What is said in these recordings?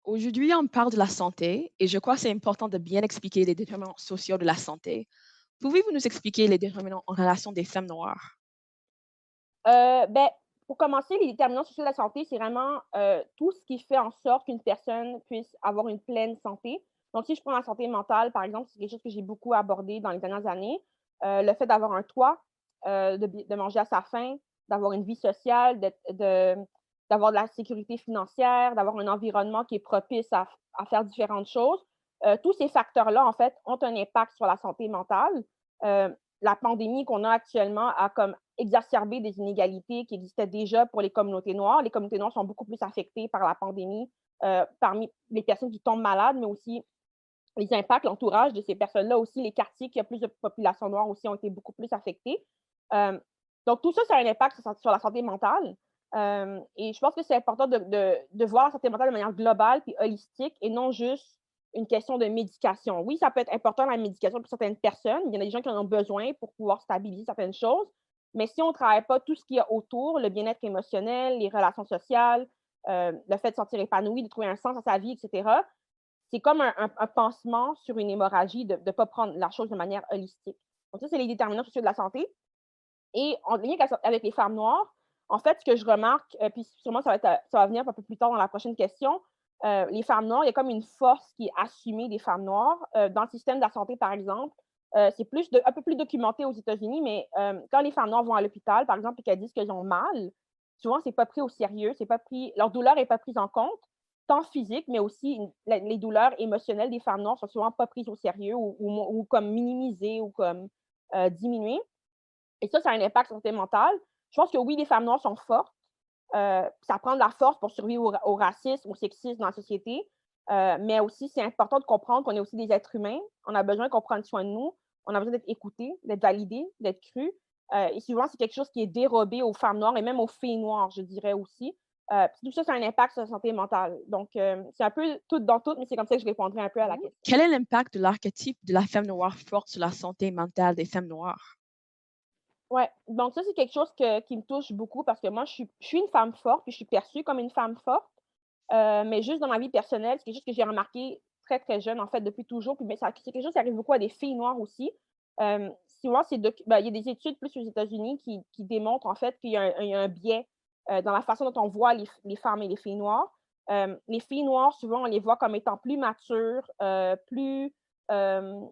Aujourd'hui, on parle de la santé et je crois que c'est important de bien expliquer les déterminants sociaux de la santé. Pouvez-vous nous expliquer les déterminants en relation des femmes noires? Beh, pour commencer, les déterminants sociaux de la santé, c'est vraiment, tout ce qui fait en sorte qu'une personne puisse avoir une pleine santé. Donc si je prends la santé mentale, par exemple, c'est quelque chose que j'ai beaucoup abordé dans les dernières années. Le fait d'avoir un toit, de manger à sa faim, d'avoir une vie sociale, d'avoir de la sécurité financière, d'avoir un environnement qui est propice à faire différentes choses. Tous ces facteurs-là, en fait, ont un impact sur la santé mentale. La pandémie qu'on a actuellement a comme exacerbé des inégalités qui existaient déjà pour les communautés noires. Les communautés noires sont beaucoup plus affectées par la pandémie, parmi les personnes qui tombent malades, mais aussi les impacts, l'entourage de ces personnes-là aussi, les quartiers qui ont plus de population noire aussi ont été beaucoup plus affectés. Hem, donc tout ça, ça a un impact sur la santé mentale, et je pense que c'est important de voir la santé mentale de manière globale puis holistique et non juste une question de médication. Oui, ça peut être important la médication pour certaines personnes. Il y en a des gens qui en ont besoin pour pouvoir stabiliser certaines choses, mais si on ne travaille pas tout ce qu'il y a autour, le bien-être émotionnel, les relations sociales, le fait de se sentir épanoui, de trouver un sens à sa vie et cetera, c'est comme un pansement sur une hémorragie de ne pas prendre la chose de manière holistique. Donc ça, c'est les déterminants sociaux de la santé et en lien avec les femmes noires, en fait, ce que je remarque, puis sûrement ça va venir un peu plus tard dans la prochaine question, les femmes noires, il y a comme une force qui est assumée des femmes noires, dans le système de la santé, par exemple. C'est un peu plus documenté aux États-Unis, mais quand les femmes noires vont à l'hôpital, par exemple, et qu'elles disent qu'elles ont mal, souvent c'est pas pris au sérieux, c'est pas pris leur douleur est pas prise en compte, tant physique, mais aussi les douleurs émotionnelles des femmes noires sont souvent pas prises au sérieux ou comme minimisées ou comme, diminuées. Et ça a un impact sur la santé mentale. Je pense que oui, les femmes noires sont fortes, ça prend de la force pour survivre au racisme, au sexisme dans la société, mais aussi c'est important de comprendre qu'on est aussi des êtres humains. On a besoin qu'on prenne soin de nous, on a besoin d'être écoutés, d'être validés, d'être crus, et souvent c'est quelque chose qui est dérobé aux femmes noires et même aux filles noires, je dirais aussi. Puis tout ça, ça a un impact sur la santé mentale. Donc c'est un peu tout dans tout, mais c'est comme ça que je répondrai un peu à la Mhm. question. Quel est l'impact de l'archétype de la femme noire forte sur la santé mentale des femmes noires? Ouais, donc ça, c'est quelque chose qui me touche beaucoup parce que moi, je suis une femme forte, puis je suis perçue comme une femme forte, mais juste dans ma vie personnelle, c'est quelque chose que j'ai remarqué très, très jeune, en fait, depuis toujours, puis mais ça c'est quelque chose qui arrive beaucoup à des filles noires aussi. Souvent, il y a des études plus aux États-Unis qui démontrent, en fait, qu'il y a un biais, dans la façon dont on voit les femmes et les filles noires. Les filles noires, souvent, on les voit comme étant plus matures, plus, hem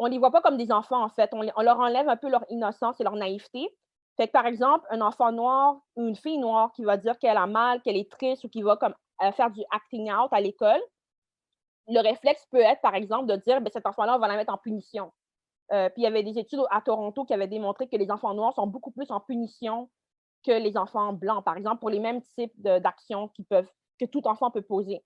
on les voit pas comme des enfants, en fait. On leur enlève un peu leur innocence et leur naïveté. Fait que, par exemple, un enfant noir ou une fille noire qui va dire qu'elle a mal, qu'elle est triste ou qui va comme, faire du acting out à l'école, le réflexe peut être, par exemple, de dire: «Beh, cet enfant-là, on va la mettre en punition». Puis il y avait des études à Toronto qui avaient démontré que les enfants noirs sont beaucoup plus en punition que les enfants blancs, par exemple, pour les mêmes types d'actions que tout enfant peut poser.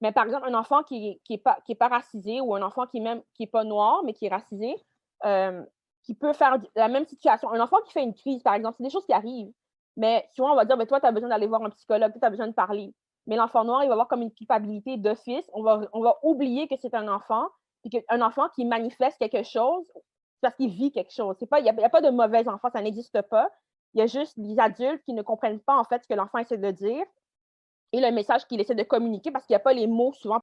Mais par exemple, un enfant qui est pas racisé ou un enfant qui est pas noir, mais qui est racisé, hem, qui peut faire la même situation. Un enfant qui fait une crise, par exemple, c'est des choses qui arrivent, mais souvent on va dire: «Beh, toi, tu as besoin d'aller voir un psychologue, toi, tu as besoin de parler». Mais l'enfant noir, il va avoir comme une culpabilité d'office. On va oublier que c'est un enfant, puis qu'un enfant qui manifeste quelque chose, c'est parce qu'il vit quelque chose. C'est pas il y a pas de mauvais enfants, ça n'existe pas. Il y a juste des adultes qui ne comprennent pas, en fait, ce que l'enfant essaie de dire et le message qu'il essaie de communiquer parce qu'il y a pas les mots souvent